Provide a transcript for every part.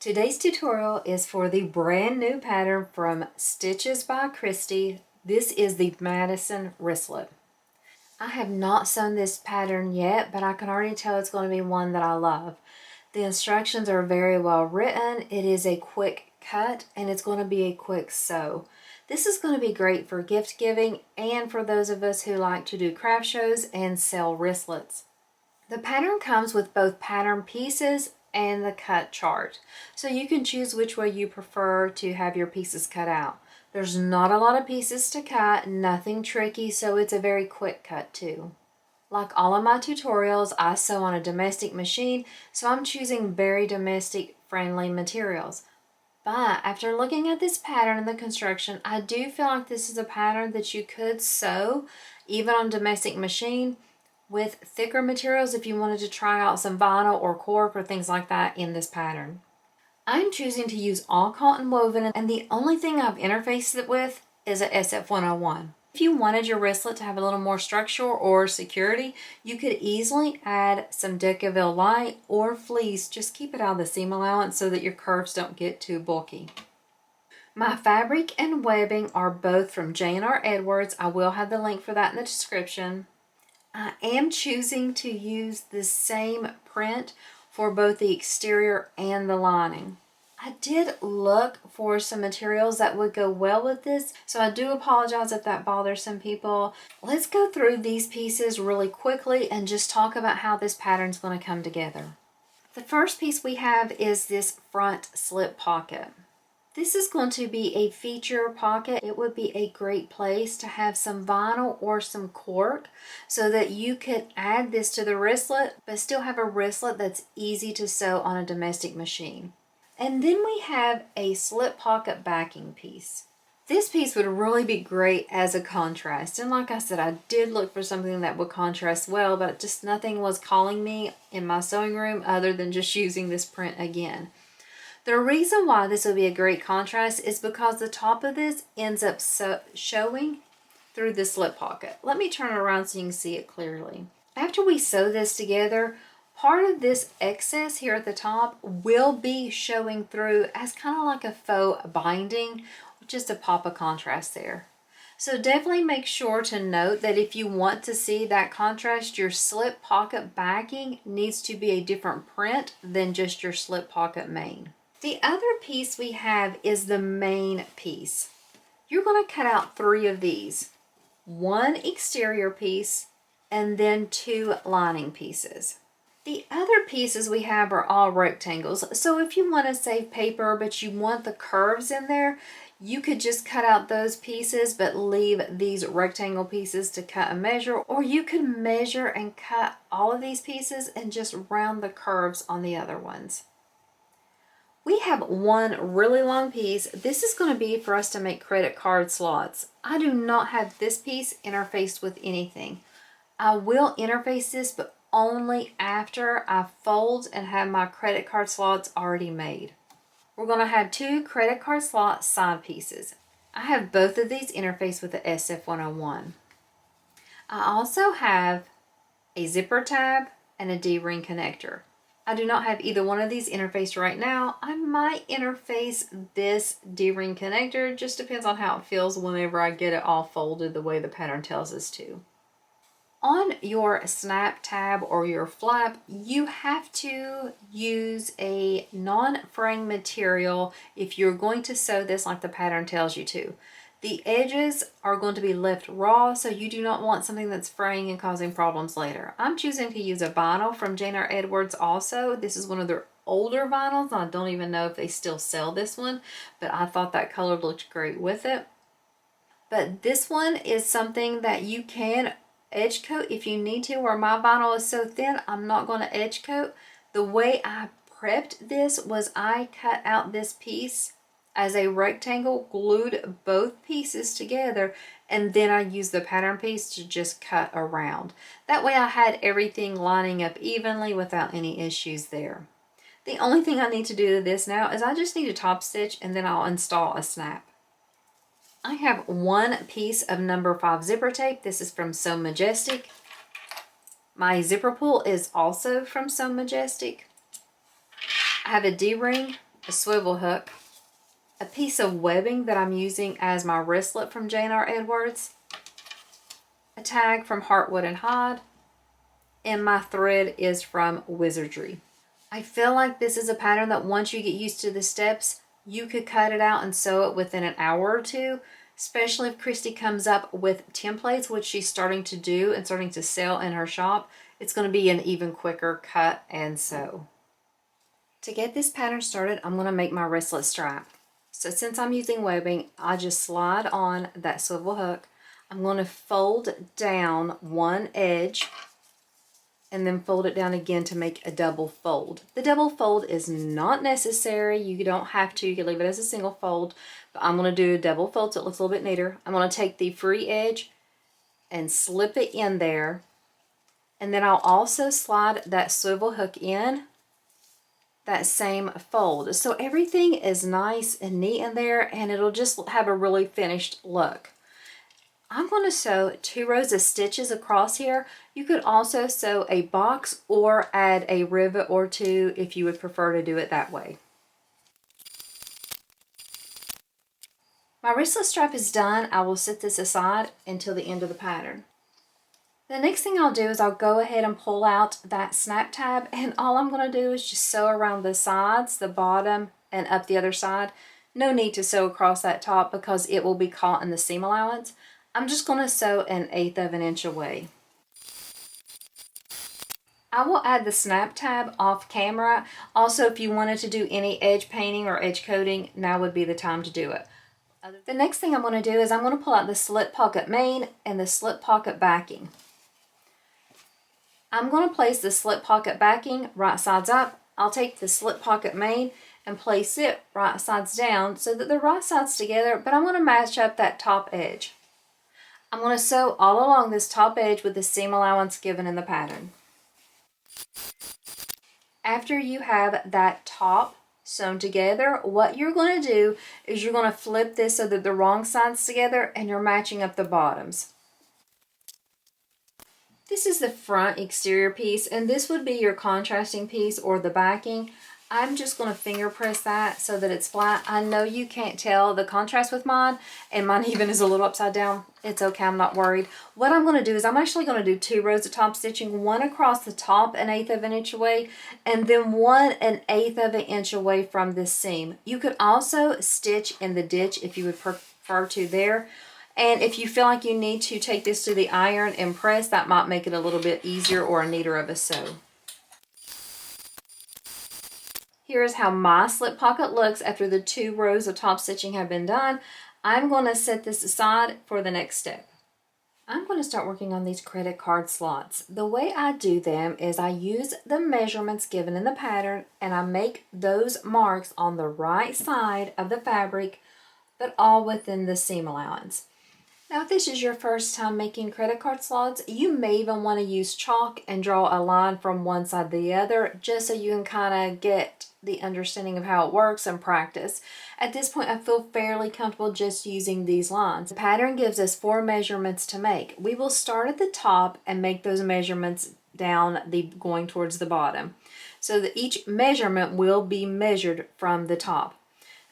Today's tutorial is for the brand new pattern from Stitches by Christy. This is the Madison wristlet. I have not sewn this pattern yet, but I can already tell it's going to be one that I love. The instructions are very well written. It is a quick cut and it's going to be a quick sew. This is going to be great for gift giving and for those of us who like to do craft shows and sell wristlets. The pattern comes with both pattern pieces and the cut chart, so you can choose which way you prefer to have your pieces cut out. There's not a lot of pieces to cut, nothing tricky, so it's a very quick cut too. Like all of my tutorials, I sew on a domestic machine, so I'm choosing very domestic friendly materials. But after looking at this pattern and the construction, I do feel like this is a pattern that you could sew even on domestic machine with thicker materials if you wanted to try out some vinyl or cork or things like that in this pattern. I'm choosing to use all cotton woven, and the only thing I've interfaced it with is a SF101. If you wanted your wristlet to have a little more structure or security, you could easily add some Decaville Light or fleece. Just keep it out of the seam allowance so that your curves don't get too bulky. My fabric and webbing are both from J&R Edwards. I will have the link for that in the description. I am choosing to use the same print for both the exterior and the lining. I did look for some materials that would go well with this, so I do apologize if that bothers some people. Let's go through these pieces really quickly and just talk about how this pattern is going to come together. The first piece we have is this front slip pocket. This is going to be a feature pocket. It would be a great place to have some vinyl or some cork so that you could add this to the wristlet but still have a wristlet that's easy to sew on a domestic machine. And then we have a slip pocket backing piece. This piece would really be great as a contrast. And like I said, I did look for something that would contrast well, but just nothing was calling me in my sewing room other than just using this print again. The reason why this will be a great contrast is because the top of this ends up showing through the slip pocket. Let me turn it around so you can see it clearly. After we sew this together, part of this excess here at the top will be showing through as kind of like a faux binding, just to pop a contrast there. So definitely make sure to note that if you want to see that contrast, your slip pocket backing needs to be a different print than just your slip pocket main. The other piece we have is the main piece. You're going to cut out 3 of these. 1 exterior piece and then 2 lining pieces. The other pieces we have are all rectangles. So if you want to save paper but you want the curves in there, you could just cut out those pieces but leave these rectangle pieces to cut and measure, or you could measure and cut all of these pieces and just round the curves on the other ones. We have 1 really long piece. This is going to be for us to make credit card slots. I do not have this piece interfaced with anything. I will interface this, but only after I fold and have my credit card slots already made. We're going to have 2 credit card slot side pieces. I have both of these interfaced with the SF101. I also have a zipper tab and a D-ring connector. I do not have either one of these interfaced right now. I might interface this D-ring connector. Just depends on how it feels whenever I get it all folded the way the pattern tells us to. On your snap tab or your flap, you have to use a non-fraying material if you're going to sew this like the pattern tells you to. The edges are going to be left raw, so you do not want something that's fraying and causing problems later. I'm choosing to use a vinyl from J&R Edwards also. This is one of their older vinyls. I don't even know if they still sell this one, but I thought that color looked great with it. But this one is something that you can edge coat if you need to, where my vinyl is so thin, I'm not going to edge coat. The way I prepped this was I cut out this piece as a rectangle, glued both pieces together, and then I used the pattern piece to just cut around. That way I had everything lining up evenly without any issues there. The only thing I need to do to this now is I just need to top stitch and then I'll install a snap. I have 1 piece of number 5 zipper tape. This is from Sew Majestic. My zipper pull is also from Sew Majestic. I have a D-ring a swivel hook, a piece of webbing that I'm using as my wristlet from J&R Edwards, a tag from Heartwood and Hide, and my thread is from Wizardry. I feel like this is a pattern that once you get used to the steps, you could cut it out and sew it within an hour or two, especially if Christy comes up with templates, which she's starting to do and starting to sell in her shop. It's going to be an even quicker cut and sew. To get this pattern started, I'm going to make my wristlet strap. So since I'm using webbing, I just slide on that swivel hook. I'm going to fold down one edge and then fold it down again to make a double fold. The double fold is not necessary. You don't have to. You can leave it as a single fold. But I'm going to do a double fold so it looks a little bit neater. I'm going to take the free edge and slip it in there. And then I'll also slide that swivel hook in that same fold. So everything is nice and neat in there, and it'll just have a really finished look. I'm going to sew 2 rows of stitches across here. You could also sew a box or add a rivet or 2 if you would prefer to do it that way. My wristlet strap is done. I will set this aside until the end of the pattern. The next thing I'll do is I'll go ahead and pull out that snap tab, and all I'm going to do is just sew around the sides, the bottom, and up the other side. No need to sew across that top because it will be caught in the seam allowance. I'm just going to sew 1/8 of an inch away. I will add the snap tab off camera. Also, if you wanted to do any edge painting or edge coating, now would be the time to do it. The next thing I'm going to do is I'm going to pull out the slip pocket main and the slip pocket backing. I'm going to place the slip pocket backing right sides up. I'll take the slip pocket main and place it right sides down so that they're right sides together, but I'm going to match up that top edge. I'm going to sew all along this top edge with the seam allowance given in the pattern. After you have that top sewn together, what you're going to do is you're going to flip this so that the wrong sides together and you're matching up the bottoms. This is the front exterior piece, and this would be your contrasting piece or the backing. I'm just going to finger press that so that it's flat. I know you can't tell the contrast with mine, and mine even is a little upside down. It's okay, I'm not worried. What I'm going to do is I'm actually going to do 2 rows of top stitching, one across the top 1/8 of an inch away, and then one 1/8 of an inch away from this seam. You could also stitch in the ditch if you would prefer to there. And if you feel like you need to take this to the iron and press, that might make it a little bit easier or neater of a sew. Here's how my slip pocket looks after the 2 rows of top stitching have been done. I'm going to set this aside for the next step. I'm going to start working on these credit card slots. The way I do them is I use the measurements given in the pattern and I make those marks on the right side of the fabric, but all within the seam allowance. Now, if this is your first time making credit card slots, you may even want to use chalk and draw a line from one side to the other just so you can kind of get the understanding of how it works and practice. At this point, I feel fairly comfortable just using these lines. The pattern gives us 4 measurements to make. We will start at the top and make those measurements down going towards the bottom, so that each measurement will be measured from the top.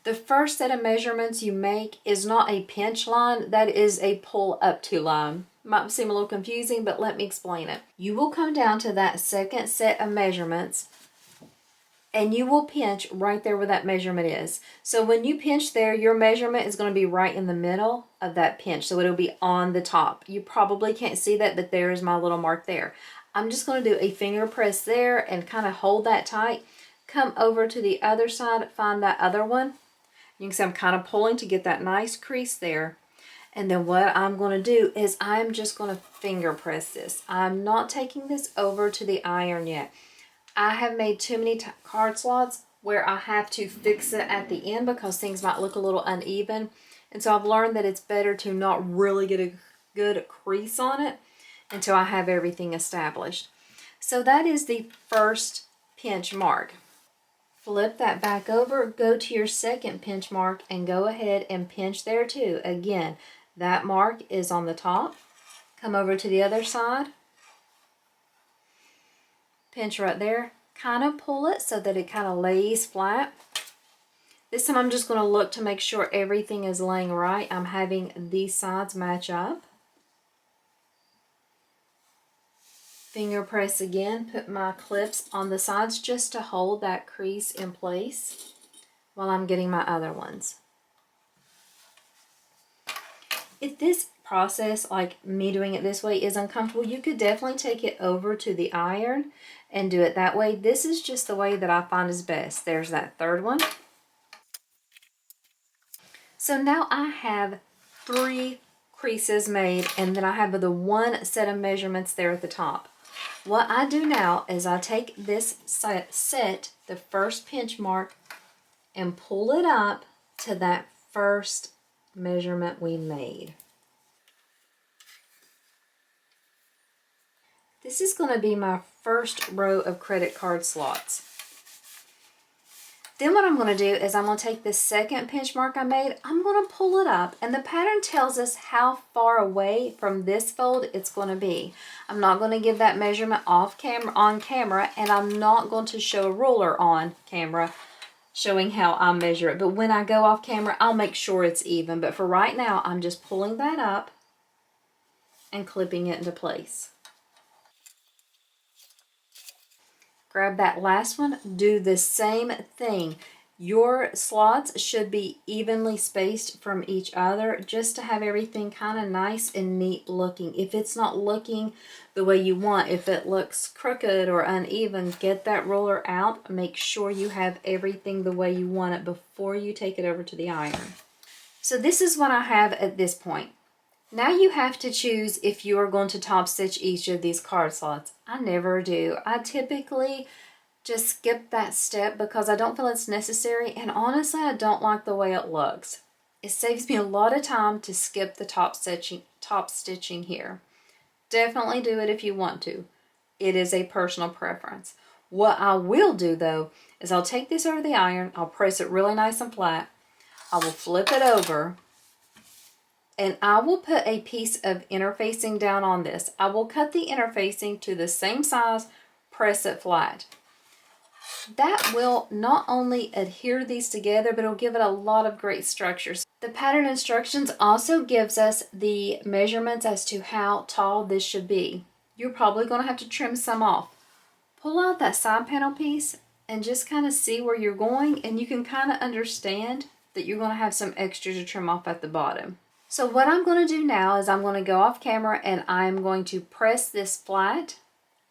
The first set of measurements you make is not a pinch line, that is a pull up to line. Might seem a little confusing, but let me explain it. You will come down to that second set of measurements and you will pinch right there where that measurement is. So when you pinch there, your measurement is going to be right in the middle of that pinch, so it'll be on the top. You probably can't see that, but there's my little mark there. I'm just going to do a finger press there and kind of hold that tight. Come over to the other side, find that other one. You can see I'm kind of pulling to get that nice crease there. And then what I'm going to do is I'm just going to finger press this. I'm not taking this over to the iron yet. I have made too many card slots where I have to fix it at the end because things might look a little uneven. And so I've learned that it's better to not really get a good crease on it until I have everything established. So that is the first pinch mark. Flip that back over, go to your second pinch mark and go ahead and pinch there too. Again, that mark is on the top. Come over to the other side. Pinch right there. Kind of pull it so that it kind of lays flat. This time I'm just going to look to make sure everything is laying right. I'm having these sides match up. Finger press again, put my clips on the sides just to hold that crease in place while I'm getting my other ones. If this process, like me doing it this way, is uncomfortable, you could definitely take it over to the iron and do it that way. This is just the way that I find is best. There's that third one. So now I have 3 creases made, and then I have the one set of measurements there at the top. What I do now is I take this set, the first pinch mark, and pull it up to that first measurement we made. This is going to be my first row of credit card slots. Then what I'm going to do is I'm going to take this second pinch mark I made, I'm going to pull it up, and the pattern tells us how far away from this fold it's going to be. I'm not going to give that measurement on camera, and I'm not going to show a ruler on camera showing how I measure it. But when I go off camera, I'll make sure it's even. But for right now, I'm just pulling that up and clipping it into place. Grab that last one, do the same thing. Your slots should be evenly spaced from each other just to have everything kind of nice and neat looking. If it's not looking the way you want, if it looks crooked or uneven, get that ruler out. Make sure you have everything the way you want it before you take it over to the iron. So this is what I have at this point. Now you have to choose if you are going to top stitch each of these card slots. I never do. I typically just skip that step because I don't feel it's necessary, and honestly I don't like the way it looks. It saves me a lot of time to skip the top stitching here. Definitely do it if you want to. It is a personal preference. What I will do though is I'll take this over the iron, I'll press it really nice and flat, I will flip it over, and I will put a piece of interfacing down on this. I will cut the interfacing to the same size, press it flat. That will not only adhere these together, but it'll give it a lot of great structures. The pattern instructions also gives us the measurements as to how tall this should be. You're probably going to have to trim some off. Pull out that side panel piece and just kind of see where you're going, and you can kind of understand that you're going to have some extra to trim off at the bottom. So what I'm going to do now is I'm going to go off camera and I'm going to press this flat,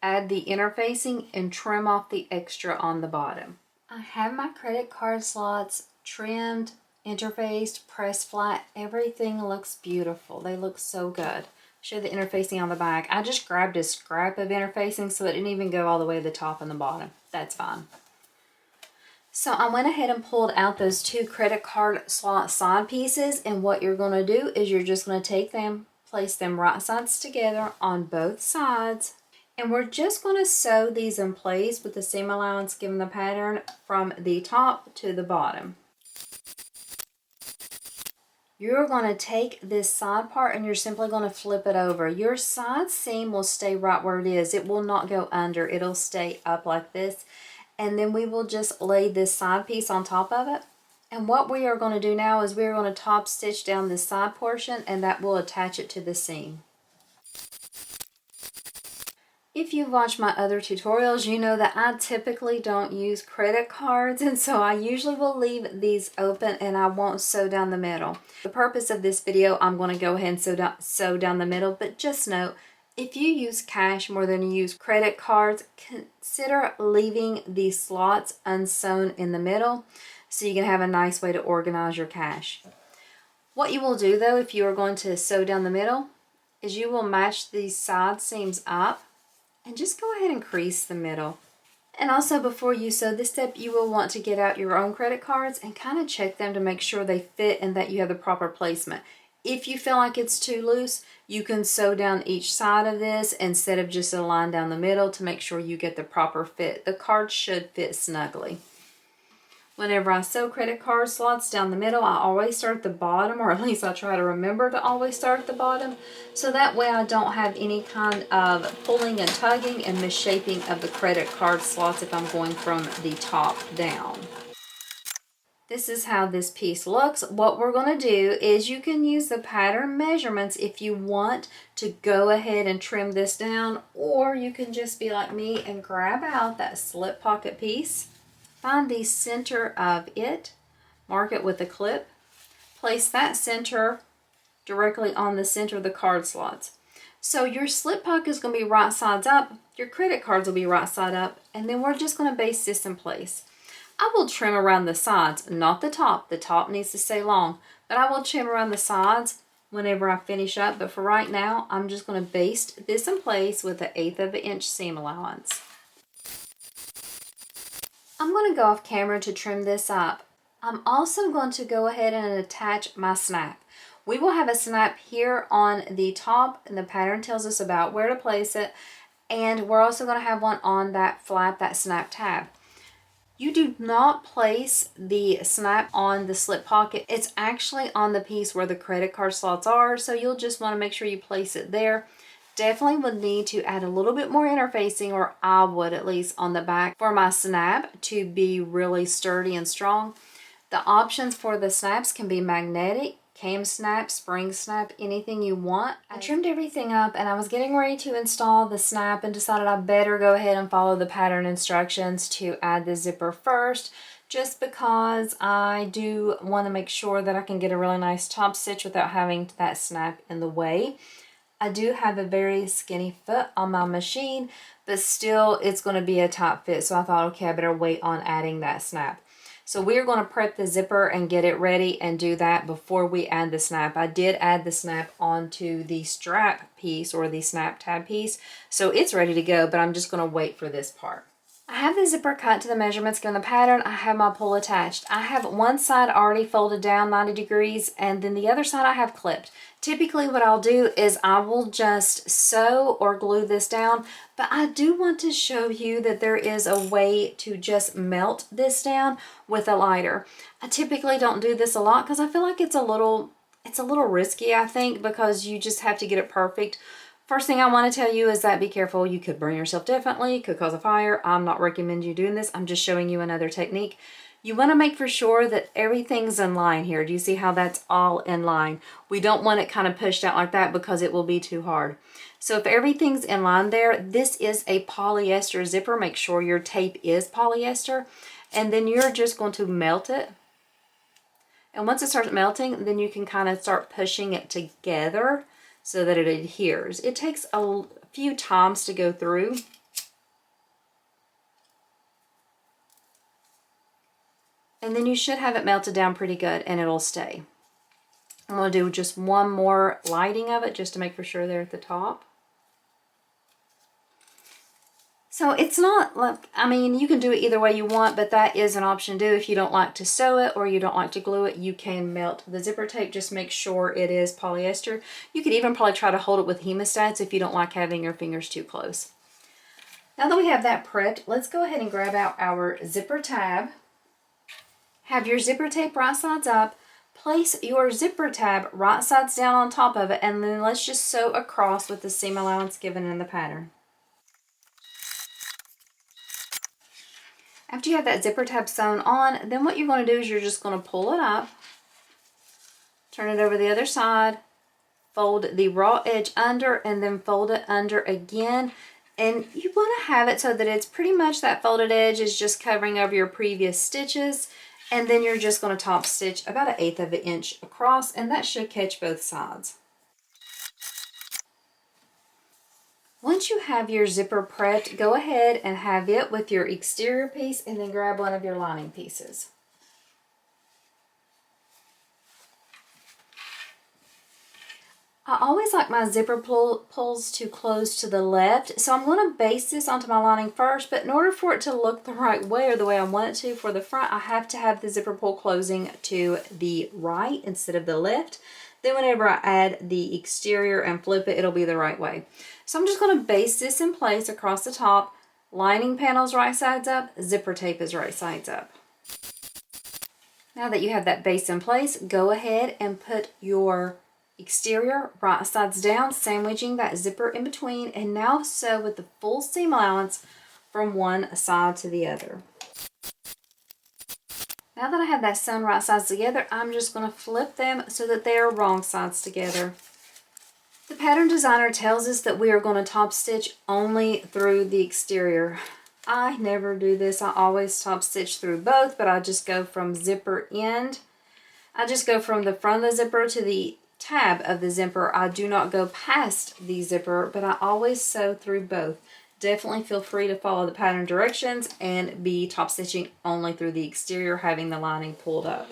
add the interfacing, and trim off the extra on the bottom. I have my credit card slots trimmed, interfaced, pressed flat. Everything looks beautiful. They look so good. Show the interfacing on the back. I just grabbed a scrap of interfacing so it didn't even go all the way to the top and the bottom. That's fine. So I went ahead and pulled out those 2 credit card slot side pieces, and what you're going to do is you're just going to take them, place them right sides together on both sides, and we're just going to sew these in place with the seam allowance given the pattern from the top to the bottom. You're going to take this side part and you're simply going to flip it over. Your side seam will stay right where it is. It will not go under. It'll stay up like this. And then we will just lay this side piece on top of it. And what we are going to do now is we're going to top stitch down this side portion, and that will attach it to the seam. If you've watched my other tutorials, you know that I typically don't use credit cards, and so I usually will leave these open and I won't sew down the middle. The purpose of this video, I'm going to go ahead and sew down the middle, but just note, if you use cash more than you use credit cards, consider leaving these slots unsewn in the middle so you can have a nice way to organize your cash. What you will do though, if you are going to sew down the middle, is you will match these side seams up and just go ahead and crease the middle. And also before you sew this step, you will want to get out your own credit cards and kind of check them to make sure they fit and that you have the proper placement. If you feel like it's too loose, you can sew down each side of this instead of just a line down the middle to make sure you get the proper fit. The card should fit snugly. Whenever I sew credit card slots down the middle, I always start at the bottom, or at least I try to remember to always start at the bottom, so that way I don't have any kind of pulling and tugging and misshaping of the credit card slots if I'm going from the top down. This is how this piece looks. What we're going to do is you can use the pattern measurements if you want to go ahead and trim this down, or you can just be like me and grab out that slip pocket piece, find the center of it, mark it with a clip, place that center directly on the center of the card slots. So your slip pocket is going to be right sides up, your credit cards will be right side up, and then we're just going to base this in place. I will trim around the sides, not the top. The top needs to stay long, but I will trim around the sides whenever I finish up. But for right now, I'm just going to baste this in place with an 1/8 of an inch seam allowance. I'm going to go off camera to trim this up. I'm also going to go ahead and attach my snap. We will have a snap here on the top, and the pattern tells us about where to place it. And we're also going to have one on that flap, that snap tab. You do not place the snap on the slip pocket. It's actually on the piece where the credit card slots are, so you'll just want to make sure you place it there. Definitely would need to add a little bit more interfacing, or I would at least, on the back for my snap to be really sturdy and strong. The options for the snaps can be magnetic, cam snap, spring snap, anything you want. I trimmed everything up and I was getting ready to install the snap and decided I better go ahead and follow the pattern instructions to add the zipper first, just because I do want to make sure that I can get a really nice top stitch without having that snap in the way. I do have a very skinny foot on my machine, but still it's going to be a tight fit, so I thought, okay, I better wait on adding that snap. So we're going to prep the zipper and get it ready and do that before we add the snap. I did add the snap onto the strap piece, or the snap tab piece, so it's ready to go, but I'm just going to wait for this part. I have the zipper cut to the measurements given the pattern. I have my pull attached. I have one side already folded down 90 degrees, and then the other side I have clipped. Typically what I'll do is I will just sew or glue this down, but I do want to show you that there is a way to just melt this down with a lighter. I typically don't do this a lot because I feel like it's a little risky, I think, because you just have to get it perfect. First thing I want to tell you is that be careful. You could burn yourself differently, could cause a fire. I'm not recommending you doing this. I'm just showing you another technique. You want to make for sure that everything's in line here. Do you see how that's all in line? We don't want it kind of pushed out like that because it will be too hard. So if everything's in line there, this is a polyester zipper. Make sure your tape is polyester. And then you're just going to melt it. And once it starts melting, then you can kind of start pushing it together so that it adheres. It takes a few times to go through. And then you should have it melted down pretty good and it'll stay. I'm going to do just one more lighting of it just to make for sure they're at the top. So it's not like, I mean, you can do it either way you want, but that is an option to do. If you don't like to sew it or you don't like to glue it, you can melt the zipper tape. Just make sure it is polyester. You could even probably try to hold it with hemostats if you don't like having your fingers too close. Now that we have that prepped, let's go ahead and grab out our zipper tab. Have your zipper tape right sides up. Place your zipper tab right sides down on top of it, and then let's just sew across with the seam allowance given in the pattern. After you have that zipper tab sewn on, then what you're going to do is you're just going to pull it up, turn it over the other side, fold the raw edge under, and then fold it under again. And you want to have it so that it's pretty much that folded edge is just covering over your previous stitches. And then you're just going to top stitch about 1/8 of an inch across, and that should catch both sides. Once you have your zipper prepped, go ahead and have it with your exterior piece and then grab one of your lining pieces. I always like my zipper pulls to close to the left, so I'm going to base this onto my lining first, but in order for it to look the right way or the way I want it to for the front, I have to have the zipper pull closing to the right instead of the left. Then whenever I add the exterior and flip it, it'll be the right way. So I'm just going to base this in place across the top. Lining panel's right sides up, zipper tape is right sides up. Now that you have that base in place, go ahead and put your exterior right sides down, sandwiching that zipper in between, and now sew with the full seam allowance from one side to the other. Now that I have that sewn right sides together, I'm just going to flip them so that they are wrong sides together. The pattern designer tells us that we are going to top stitch only through the exterior. I never do this. I always top stitch through both, but I just go from zipper end. I just go from the front of the zipper to the tab of the zipper. I do not go past the zipper, but I always sew through both. Definitely feel free to follow the pattern directions and be top stitching only through the exterior, having the lining pulled up.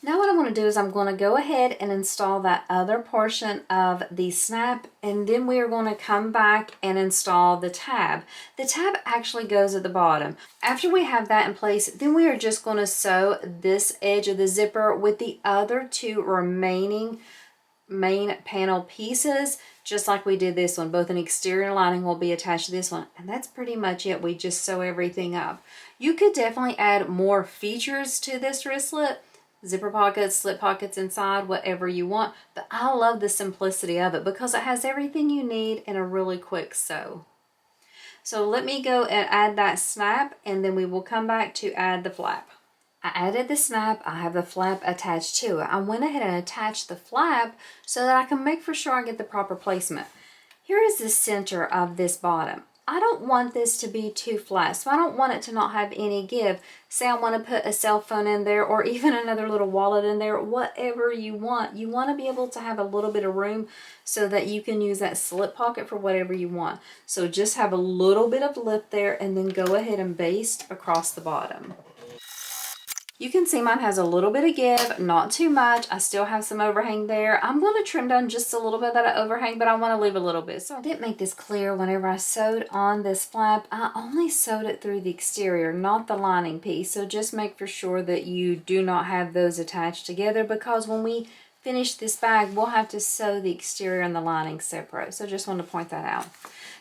Now what I'm going to do is I'm going to go ahead and install that other portion of the snap, and then we are going to come back and install the tab. The tab actually goes at the bottom. After we have that in place, then we are just going to sew this edge of the zipper with the other two remaining main panel pieces, just like we did this one. Both an exterior lining will be attached to this one, and that's pretty much it. We just sew everything up. You could definitely add more features to this wristlet, zipper pockets, slip pockets inside, whatever you want, but I love the simplicity of it because it has everything you need in a really quick sew. So let me go and add that snap, and then we will come back to add the flap. I added the snap, I have the flap attached to it. I went ahead and attached the flap so that I can make for sure I get the proper placement. Here is the center of this bottom. I don't want this to be too flat, so I don't want it to not have any give. Say I want to put a cell phone in there or even another little wallet in there, whatever you want. You want to be able to have a little bit of room so that you can use that slip pocket for whatever you want. So just have a little bit of lift there and then go ahead and baste across the bottom. You can see mine has a little bit of give, not too much. I still have some overhang there. I'm going to trim down just a little bit of that overhang, but I want to leave a little bit. So I didn't make this clear whenever I sewed on this flap. I only sewed it through the exterior, not the lining piece. So just make for sure that you do not have those attached together, because when we finish this bag, we'll have to sew the exterior and the lining separate. So just want to point that out.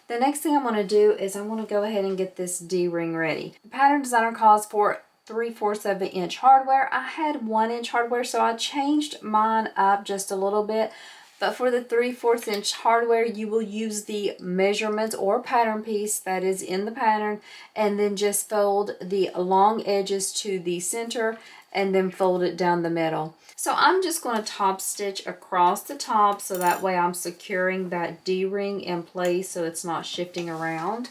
The next thing I'm going to do is I'm going to go ahead and get this D-ring ready. The pattern designer calls for 3/4 of an inch hardware. I had 1 inch hardware, so I changed mine up just a little bit. But for the 3/4 inch hardware, you will use the measurements or pattern piece that is in the pattern, and then just fold the long edges to the center and then fold it down the middle. So I'm just going to top stitch across the top so that way I'm securing that D-ring in place so it's not shifting around.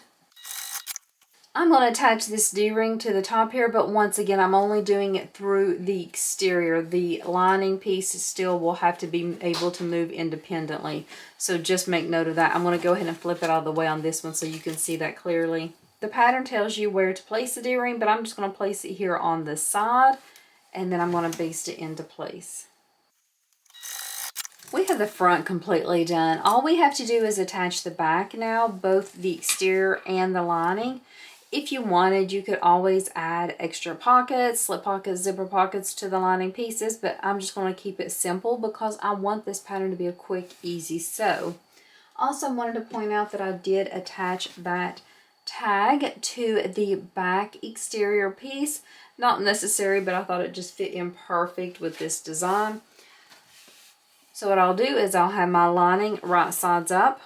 I'm going to attach this D-ring to the top here, but once again, I'm only doing it through the exterior. The lining piece still will have to be able to move independently. So just make note of that. I'm going to go ahead and flip it all the way on this one so you can see that clearly. The pattern tells you where to place the D-ring, but I'm just going to place it here on the side, and then I'm going to baste it into place. We have the front completely done. All we have to do is attach the back now, both the exterior and the lining. If you wanted, you could always add extra pockets, slip pockets, zipper pockets to the lining pieces, but I'm just going to keep it simple because I want this pattern to be a quick, easy sew. Also wanted to point out that I did attach that tag to the back exterior piece. Not necessary, but I thought it just fit in perfect with this design. So what I'll do is I'll have my lining right sides up.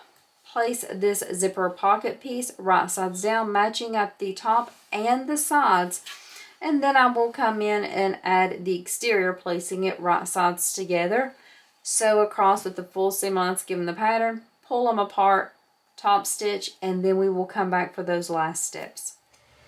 Place this zipper pocket piece right sides down, matching up the top and the sides, and then I will come in and add the exterior, placing it right sides together. Sew across with the full seam allowance given the pattern, pull them apart, top stitch, and then we will come back for those last steps.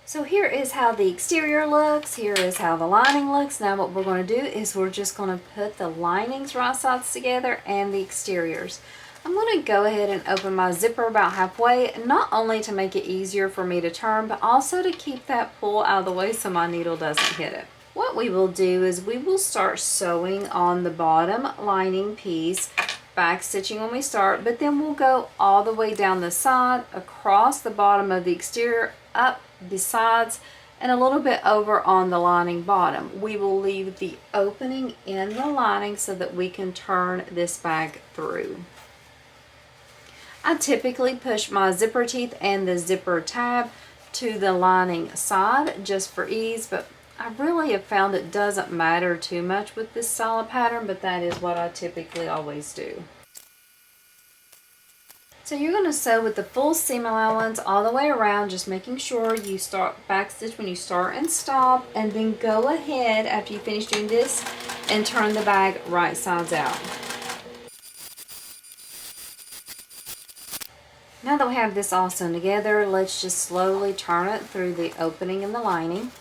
So here is how the exterior looks, here is how the lining looks. Now what we're going to do is we're just going to put the linings right sides together and the exteriors. I'm going to go ahead and open my zipper about halfway, not only to make it easier for me to turn, but also to keep that pull out of the way so my needle doesn't hit it. What we will do is we will start sewing on the bottom lining piece, back stitching when we start, but then we'll go all the way down the side, across the bottom of the exterior, up the sides, and a little bit over on the lining bottom. We will leave the opening in the lining so that we can turn this bag through. I typically push my zipper teeth and the zipper tab to the lining side just for ease, but I really have found it doesn't matter too much with this style of pattern, but that is what I typically always do. So you're going to sew with the full seam allowance all the way around, just making sure you start backstitch when you start and stop, and then go ahead after you finish doing this and turn the bag right sides out. Now that we have this all sewn together, let's just slowly turn it through the opening in the lining.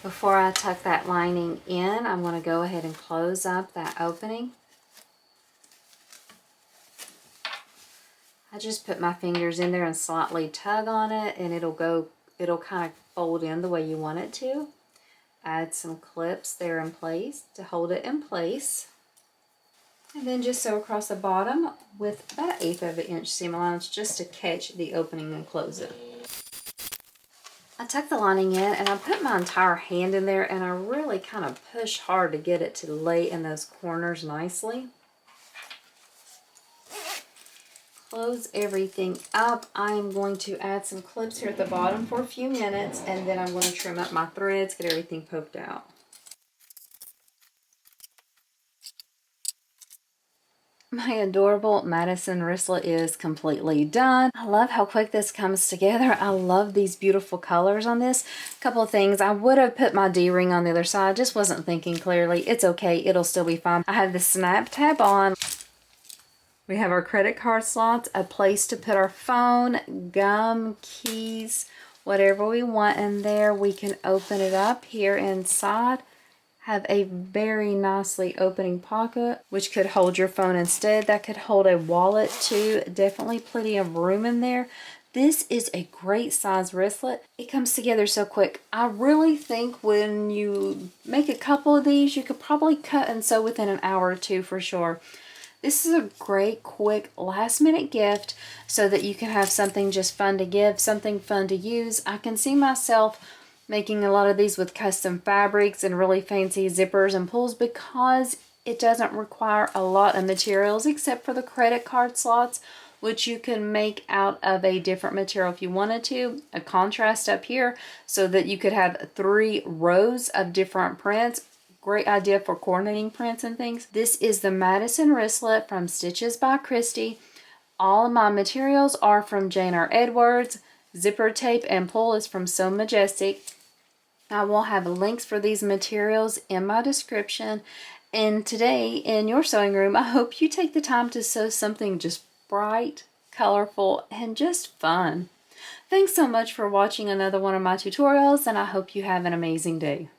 Before I tuck that lining in, I'm going to go ahead and close up that opening. I just put my fingers in there and slightly tug on it, and it'll kind of fold in the way you want it to. Add some clips there in place to hold it in place. And then just sew across the bottom with about 1/8 of an inch seam allowance just to catch the opening and close it. I tuck the lining in and I put my entire hand in there, and I really kind of push hard to get it to lay in those corners nicely. Close everything up. I'm going to add some clips here at the bottom for a few minutes, and then I'm going to trim up my threads, get everything poked out. My adorable Madison wristlet is completely done. I love how quick this comes together. I love these beautiful colors on this. A couple of things. I would have put my D-ring on the other side. Just wasn't thinking clearly. It's okay. It'll still be fine. I have the snap tab on. We have our credit card slots, a place to put our phone, gum, keys, whatever we want in there. We can open it up here inside. Have a very nicely opening pocket, which could hold your phone instead. That could hold a wallet too. Definitely plenty of room in there. This is a great size wristlet. It comes together so quick. I really think when you make a couple of these, you could probably cut and sew within an hour or two for sure. This is a great, quick, last-minute gift so that you can have something just fun to give, something fun to use. I can see myself making a lot of these with custom fabrics and really fancy zippers and pulls, because it doesn't require a lot of materials except for the credit card slots, which you can make out of a different material if you wanted to. A contrast up here so that you could have 3 rows of different prints. Great idea for coordinating prints and things. This is the Madison wristlet from Stitches by Christy. All of my materials are from Jane R. Edwards. Zipper tape and pull is from So Majestic. I will have links for these materials in my description. And today in your sewing room, I hope you take the time to sew something just bright, colorful, and just fun. Thanks so much for watching another one of my tutorials, and I hope you have an amazing day.